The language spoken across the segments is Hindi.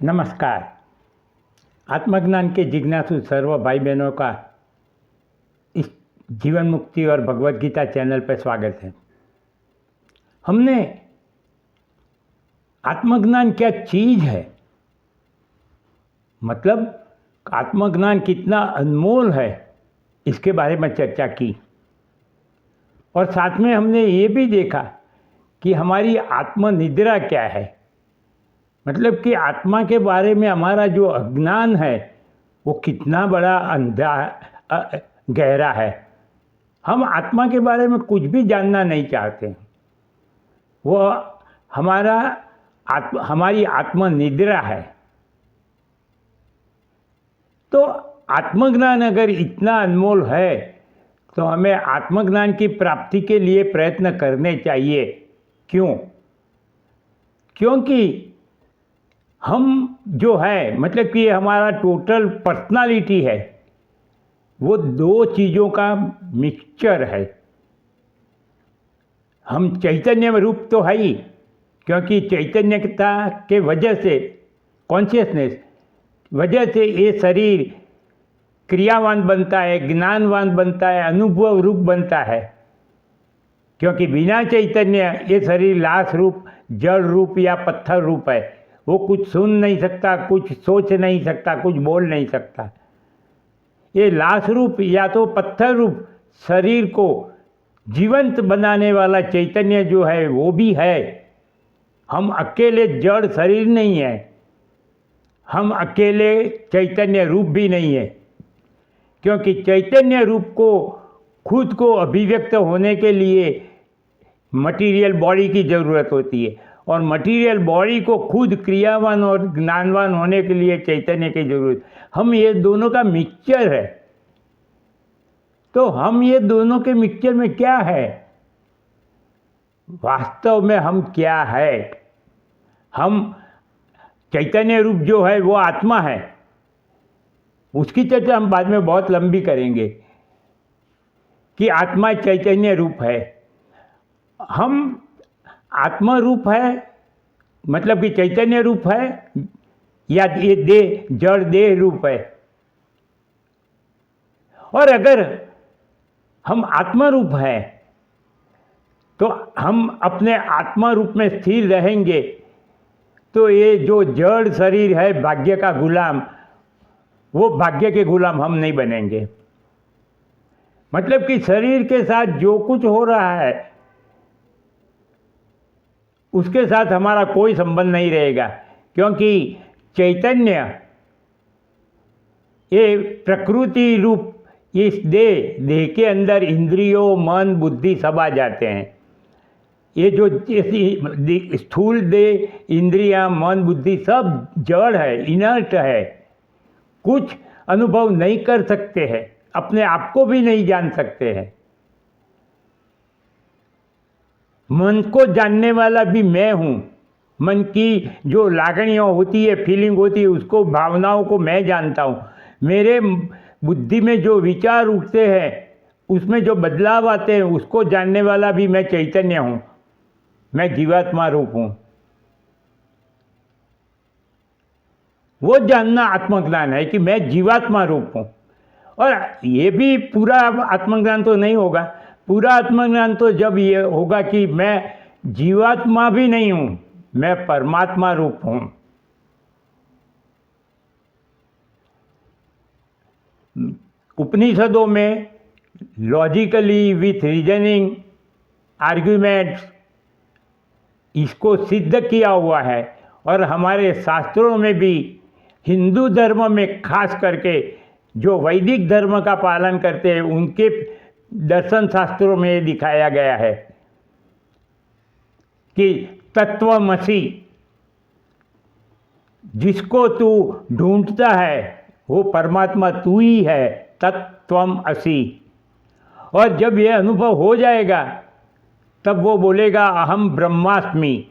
नमस्कार। आत्मज्ञान के जिज्ञासु सर्व भाई बहनों का इस जीवन मुक्ति और भगवत गीता चैनल पर स्वागत है। हमने आत्मज्ञान क्या चीज़ है, मतलब आत्मज्ञान कितना अनमोल है, इसके बारे में चर्चा की और साथ में हमने ये भी देखा कि हमारी आत्मनिद्रा क्या है, मतलब कि आत्मा के बारे में हमारा जो अज्ञान है वो कितना बड़ा गहरा है। हम आत्मा के बारे में कुछ भी जानना नहीं चाहते। वो हमारी आत्मनिद्रा है। तो आत्मज्ञान अगर इतना अनमोल है तो हमें आत्मज्ञान की प्राप्ति के लिए प्रयत्न करने चाहिए। क्यों? क्योंकि हम जो है, मतलब कि हमारा टोटल पर्सनालिटी है, वो दो चीज़ों का मिक्सचर है। हम चैतन्य रूप तो है ही, क्योंकि चैतन्यता के वजह से, कॉन्शियसनेस वजह से ये शरीर क्रियावान बनता है, ज्ञानवान बनता है, अनुभव रूप बनता है। क्योंकि बिना चैतन्य ये शरीर लाश रूप, जड़ रूप या पत्थर रूप है। वो कुछ सुन नहीं सकता, कुछ सोच नहीं सकता, कुछ बोल नहीं सकता। ये लाश रूप या तो पत्थर रूप शरीर को जीवंत बनाने वाला चैतन्य जो है वो भी है। हम अकेले जड़ शरीर नहीं है, हम अकेले चैतन्य रूप भी नहीं है। क्योंकि चैतन्य रूप को खुद को अभिव्यक्त होने के लिए मटेरियल बॉडी की ज़रूरत होती है, और मटेरियल बॉडी को खुद क्रियावान और ज्ञानवान होने के लिए चैतन्य की जरूरत। हम ये दोनों का मिक्सचर है। तो हम ये दोनों के मिक्सचर में क्या है, वास्तव में हम क्या है? हम चैतन्य रूप जो है वो आत्मा है। उसकी चर्चा हम बाद में बहुत लंबी करेंगे कि आत्मा चैतन्य रूप है। हम आत्मा रूप है, मतलब कि चैतन्य रूप है, या ये देह जड़ देह रूप है। और अगर हम आत्मा रूप है तो हम अपने आत्मा रूप में स्थिर रहेंगे तो ये जो जड़ शरीर है भाग्य का गुलाम, वो भाग्य के गुलाम हम नहीं बनेंगे। मतलब कि शरीर के साथ जो कुछ हो रहा है उसके साथ हमारा कोई संबंध नहीं रहेगा। क्योंकि चैतन्य ये प्रकृति रूप इस देह के अंदर इंद्रियों, मन, बुद्धि सब आ जाते हैं। ये जो स्थूल देह, इंद्रियां, मन, बुद्धि सब जड़ है, इनर्ट है, कुछ अनुभव नहीं कर सकते हैं, अपने आप को भी नहीं जान सकते हैं। मन को जानने वाला भी मैं हूँ। मन की जो लागणियाँ होती है, फीलिंग होती है, उसको, भावनाओं को मैं जानता हूँ। मेरे बुद्धि में जो विचार उठते हैं, उसमें जो बदलाव आते हैं, उसको जानने वाला भी मैं चैतन्य हूँ। मैं जीवात्मा रूप हूँ। वो जानना आत्मज्ञान है कि मैं जीवात्मा रूप हूँ। और ये भी पूरा आत्मज्ञान तो नहीं होगा। पूरा आत्मज्ञान तो जब ये होगा कि मैं जीवात्मा भी नहीं हूँ, मैं परमात्मा रूप हूँ। उपनिषदों में लॉजिकली विथ रीजनिंग आर्ग्यूमेंट्स इसको सिद्ध किया हुआ है। और हमारे शास्त्रों में भी, हिंदू धर्म में खास करके जो वैदिक धर्म का पालन करते हैं, उनके दर्शन शास्त्रों में दिखाया गया है कि तत्वमसि, जिसको तू ढूंढता है वो परमात्मा तू ही है, तत्वमसि। और जब ये अनुभव हो जाएगा तब वो बोलेगा अहम ब्रह्मास्मि।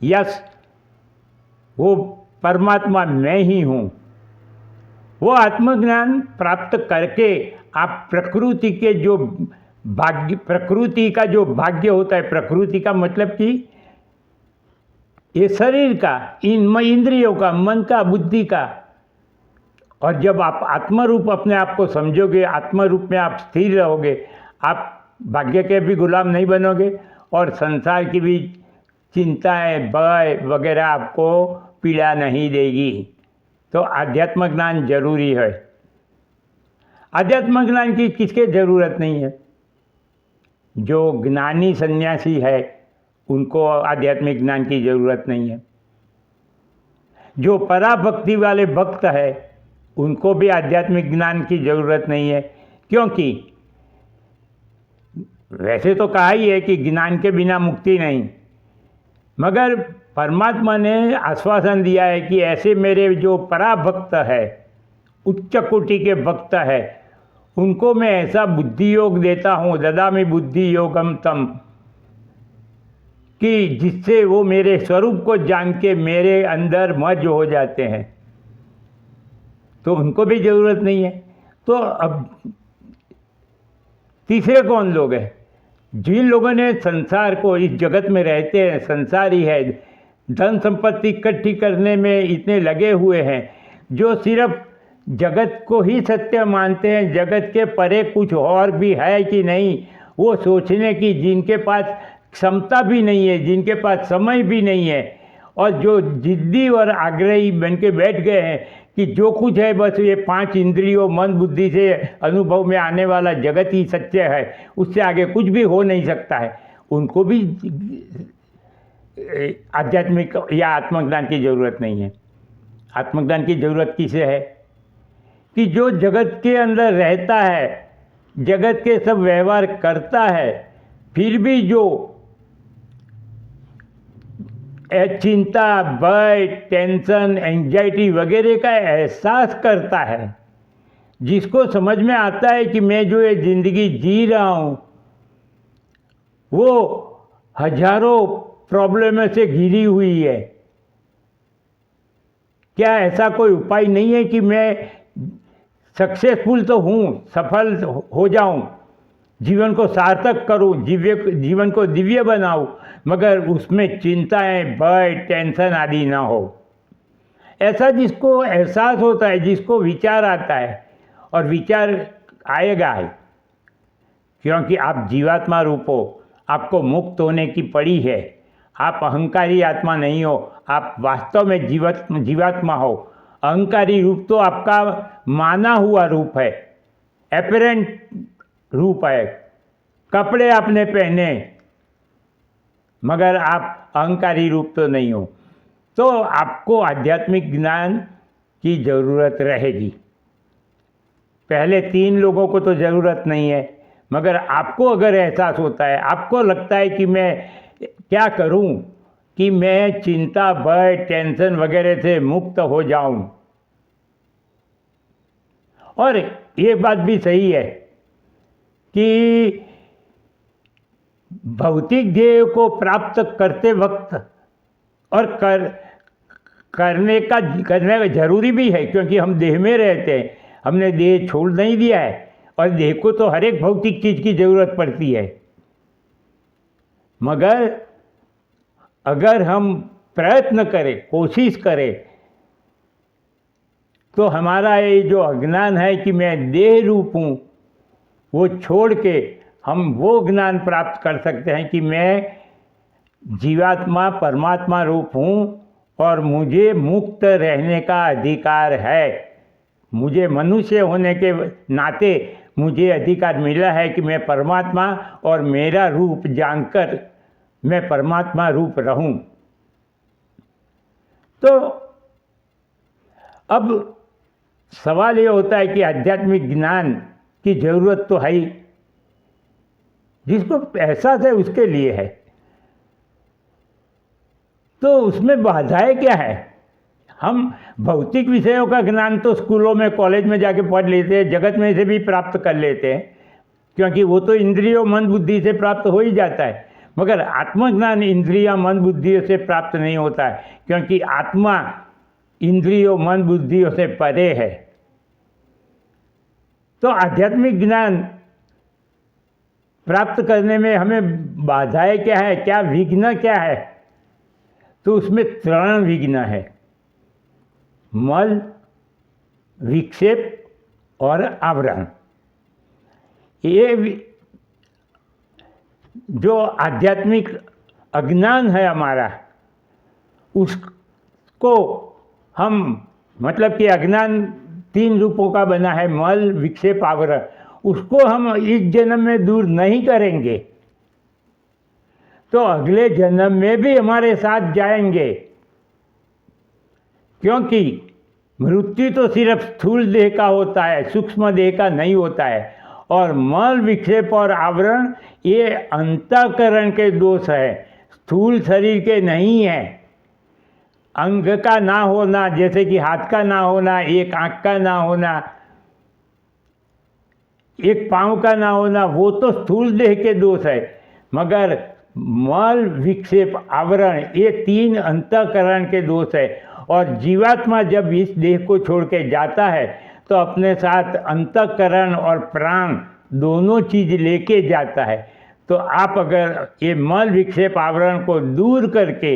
यस, वो परमात्मा मैं ही हूँ। वो आत्मज्ञान प्राप्त करके आप प्रकृति के जो भाग्य, प्रकृति का जो भाग्य होता है, प्रकृति का मतलब कि ये शरीर का, इन इंद्रियों का, मन का, बुद्धि का। और जब आप आत्मरूप अपने आप को समझोगे, आत्मरूप में आप स्थिर रहोगे, आप भाग्य के भी गुलाम नहीं बनोगे और संसार की भी चिंताएं, भय वगैरह आपको पीड़ा नहीं देगी। तो आध्यात्म ज्ञान जरूरी है। आध्यात्म ज्ञान की किसके ज़रूरत नहीं है? जो ज्ञानी सन्यासी है उनको आध्यात्मिक ज्ञान की ज़रूरत नहीं है। जो पराभक्ति वाले भक्त है उनको भी आध्यात्मिक ज्ञान की ज़रूरत नहीं है, क्योंकि वैसे तो कहा ही है कि ज्ञान के बिना मुक्ति नहीं, मगर परमात्मा ने आश्वासन दिया है कि ऐसे मेरे जो पराभक्त है, उच्च कोटि के भक्त है, उनको मैं ऐसा बुद्धि योग देता हूँ, ददामि बुद्धि योगम तम, कि जिससे वो मेरे स्वरूप को जान के मेरे अंदर मर्ज हो जाते हैं। तो उनको भी ज़रूरत नहीं है। तो अब तीसरे कौन लोग हैं? जिन लोगों ने संसार को, इस जगत में रहते हैं, संसारी है, धन संपत्ति इकट्ठी करने में इतने लगे हुए हैं, जो सिर्फ जगत को ही सत्य मानते हैं, जगत के परे कुछ और भी है कि नहीं वो सोचने की जिनके पास क्षमता भी नहीं है, जिनके पास समय भी नहीं है, और जो जिद्दी और आग्रही बन के बैठ गए हैं कि जो कुछ है बस ये 5 इंद्रियों, मन, बुद्धि से अनुभव में आने वाला जगत ही सत्य है, उससे आगे कुछ भी हो नहीं सकता है, उनको भी आध्यात्मिक या आत्मज्ञान की ज़रूरत नहीं है। आत्मज्ञान की ज़रूरत किसे है? कि जो जगत के अंदर रहता है, जगत के सब व्यवहार करता है, फिर भी जो चिंता, भय, टेंशन, एंजाइटी वगैरह का एहसास करता है, जिसको समझ में आता है कि मैं जो ये ज़िंदगी जी रहा हूँ वो हजारों प्रॉब्लम से घिरी हुई है, क्या ऐसा कोई उपाय नहीं है कि मैं सक्सेसफुल तो हूँ, सफल हो जाऊँ, जीवन को सार्थक करूँ, जीवन को दिव्य बनाऊँ, मगर उसमें चिंताएं, भय, टेंशन आदि ना हो। ऐसा जिसको एहसास होता है, जिसको विचार आता है, और विचार आएगा ही, क्योंकि आप जीवात्मा रूप हो, आपको मुक्त होने की पड़ी है। आप अहंकारी आत्मा नहीं हो, आप वास्तव में जीवात्मा हो। अहंकारी रूप तो आपका माना हुआ रूप है, एपरेंट रूप है, कपड़े आपने पहने, मगर आप अहंकारी रूप तो नहीं हो। तो आपको आध्यात्मिक ज्ञान की ज़रूरत रहेगी। पहले 3 लोगों को तो ज़रूरत नहीं है, मगर आपको अगर एहसास होता है, आपको लगता है कि मैं क्या करूं कि मैं चिंता, भय, टेंशन वगैरह से मुक्त हो जाऊं। और ये बात भी सही है कि भौतिक ध्येय को प्राप्त करते वक्त और करने का जरूरी भी है, क्योंकि हम देह में रहते हैं, हमने देह छोड़ नहीं दिया है, और देह को तो हर एक भौतिक चीज़ की ज़रूरत पड़ती है। मगर अगर हम प्रयत्न करें, कोशिश करें, तो हमारा ये जो अज्ञान है कि मैं देह रूप हूँ, वो छोड़ के हम वो ज्ञान प्राप्त कर सकते हैं कि मैं जीवात्मा, परमात्मा रूप हूँ और मुझे मुक्त रहने का अधिकार है। मुझे मनुष्य होने के नाते मुझे अधिकार मिला है कि मैं परमात्मा और मेरा रूप जानकर मैं परमात्मा रूप रहूं। तो अब सवाल ये होता है कि आध्यात्मिक ज्ञान की ज़रूरत तो है ही, जिसको एहसास है उसके लिए है, तो उसमें बाधाएं क्या है? हम भौतिक विषयों का ज्ञान तो स्कूलों में, कॉलेज में जाके पढ़ लेते हैं, जगत में से भी प्राप्त कर लेते हैं, क्योंकि वो तो इंद्रियों, मन, बुद्धि से प्राप्त हो ही जाता है। मगर आत्मज्ञान इंद्रिया, मन, बुद्धियों से प्राप्त नहीं होता है, क्योंकि आत्मा इंद्रियों, मन, बुद्धियों से परे है। तो आध्यात्मिक ज्ञान प्राप्त करने में हमें बाधाएं क्या है, क्या विघ्न क्या है? तो उसमें 3 विघ्न है, मल, विक्षेप और आवरण। ये जो आध्यात्मिक अज्ञान है हमारा, उसको हम, मतलब कि अज्ञान 3 रूपों का बना है, मल, विक्षेप, आवरण, उसको हम इस जन्म में दूर नहीं करेंगे तो अगले जन्म में भी हमारे साथ जाएंगे। क्योंकि मृत्यु तो सिर्फ स्थूल देह का होता है, सूक्ष्म देह का नहीं होता है। और मल, विक्षेप और आवरण ये अंतःकरण के दोष है, स्थूल शरीर के नहीं है। अंग का ना होना, जैसे कि हाथ का ना होना, एक आँख का ना होना, एक पाँव का ना होना, वो तो स्थूल देह के दोष है। मगर मल, विक्षेप, आवरण ये 3 अंतःकरण के दोष है। और जीवात्मा जब इस देह को छोड़ के जाता है तो अपने साथ अंतःकरण और प्राण दोनों चीज़ लेके जाता है। तो आप अगर ये मल, विक्षेप, आवरण को दूर करके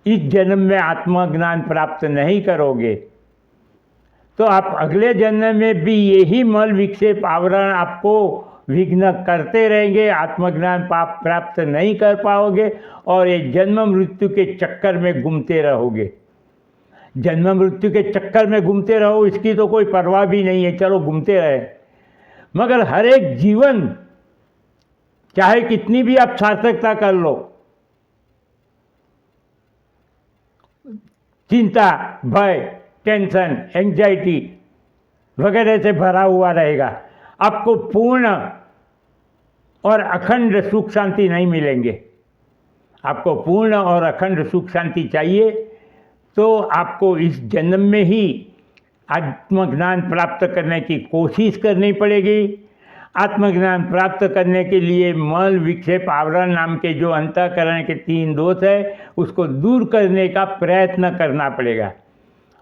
इस जन्म में आत्मज्ञान प्राप्त नहीं करोगे तो आप अगले जन्म में भी यही मल, विक्षेप, आवरण आपको विघ्न करते रहेंगे, आत्मज्ञान प्राप्त नहीं कर पाओगे और ये जन्म मृत्यु के चक्कर में घूमते रहोगे। जन्म मृत्यु के चक्कर में घूमते रहो, इसकी तो कोई परवाह भी नहीं है, चलो घूमते रहे। मगर हर एक जीवन, चाहे कितनी भी आप सार्थकता कर लो, चिंता, भय, टेंशन, एंजाइटी वगैरह से भरा हुआ रहेगा। आपको पूर्ण और अखंड सुख शांति नहीं मिलेंगे। आपको पूर्ण और अखंड सुख शांति चाहिए तो आपको इस जन्म में ही आत्मज्ञान प्राप्त करने की कोशिश करनी पड़ेगी। आत्मज्ञान प्राप्त करने के लिए मल, विक्षेप, आवरण नाम के जो अंतःकरण के 3 दोष है उसको दूर करने का प्रयत्न करना पड़ेगा।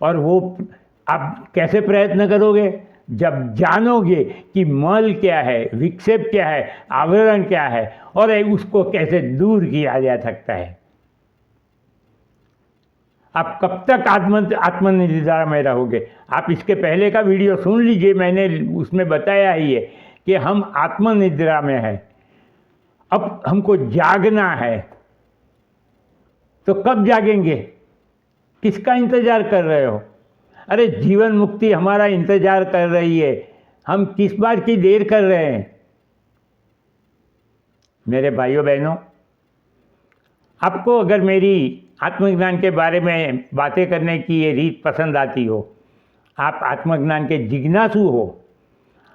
और वो आप कैसे प्रयत्न करोगे? जब जानोगे कि मल क्या है, विक्षेप क्या है, आवरण क्या है और उसको कैसे दूर किया जा सकता है। आप कब तक आत्मनिर्भर में रहोगे? आप इसके पहले का वीडियो सुन लीजिए, मैंने उसमें बताया ही है कि हम आत्मनिद्रा में हैं। अब हमको जागना है, तो कब जागेंगे? किसका इंतजार कर रहे हो? अरे जीवन मुक्ति हमारा इंतजार कर रही है, हम किस बात की देर कर रहे हैं? मेरे भाइयों बहनों, आपको अगर मेरी आत्मज्ञान के बारे में बातें करने की ये रीत पसंद आती हो, आप आत्मज्ञान के जिज्ञासु हो,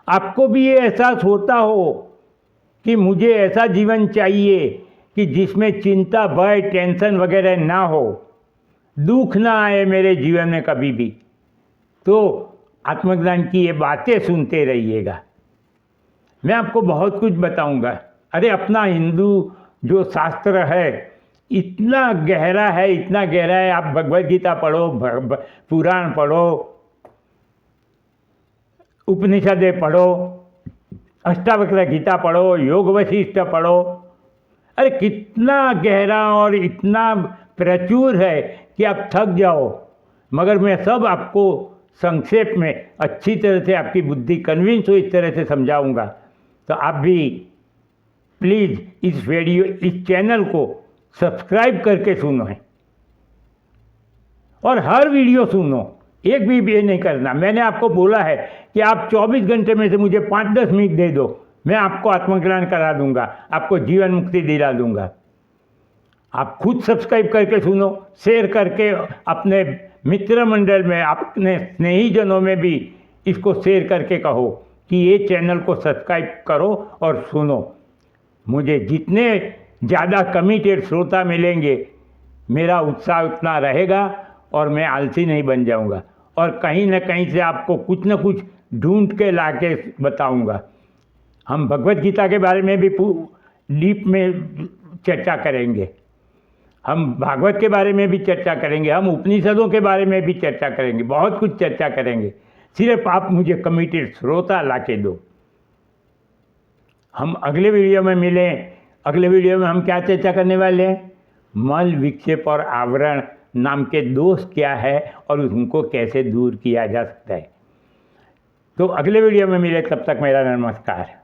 आपको भी ये एहसास होता हो कि मुझे ऐसा जीवन चाहिए कि जिसमें चिंता, भय, टेंशन वगैरह ना हो, दुख ना आए मेरे जीवन में कभी भी, तो आत्मज्ञान की ये बातें सुनते रहिएगा। मैं आपको बहुत कुछ बताऊंगा। अरे अपना हिंदू जो शास्त्र है इतना गहरा है, इतना गहरा है। आप भगवद गीता पढ़ो, पुराण पढ़ो, उपनिषदें पढ़ो, अष्टावक्र गीता पढ़ो, योग वशिष्ठ पढ़ो। अरे कितना गहरा और इतना प्रचुर है कि आप थक जाओ। मगर मैं सब आपको संक्षेप में अच्छी तरह से आपकी बुद्धि कन्विंस हो इस तरह से समझाऊंगा। तो आप भी प्लीज़ इस चैनल को सब्सक्राइब करके सुनो और हर वीडियो सुनो, एक भी ये नहीं करना। मैंने आपको बोला है कि आप 24 घंटे में से मुझे 5-10 मिनट दे दो, मैं आपको आत्मज्ञान करा दूंगा, आपको जीवन मुक्ति दिला दूंगा। आप खुद सब्सक्राइब करके सुनो, शेयर करके अपने मित्र मंडल में, अपने स्नेहीजनों में भी इसको शेयर करके कहो कि ये चैनल को सब्सक्राइब करो और सुनो। मुझे जितने ज़्यादा कमिटेड श्रोता मिलेंगे, मेरा उत्साह उतना रहेगा और मैं आलसी नहीं बन जाऊंगा और कहीं न कहीं से आपको कुछ न कुछ ढूंढ के ला के बताऊँगा। हम भगवद गीता के बारे में भी डीप में चर्चा करेंगे, हम भागवत के बारे में भी चर्चा करेंगे, हम उपनिषदों के बारे में भी चर्चा करेंगे, बहुत कुछ चर्चा करेंगे। सिर्फ आप मुझे कमिटेड श्रोता ला के दो। हम अगले वीडियो में मिलें। अगले वीडियो में हम क्या चर्चा करने वाले हैं? मल, विक्षेप और आवरण नाम के दोष क्या है और उनको कैसे दूर किया जा सकता है। तो अगले वीडियो में मिले, तब तक मेरा नमस्कार।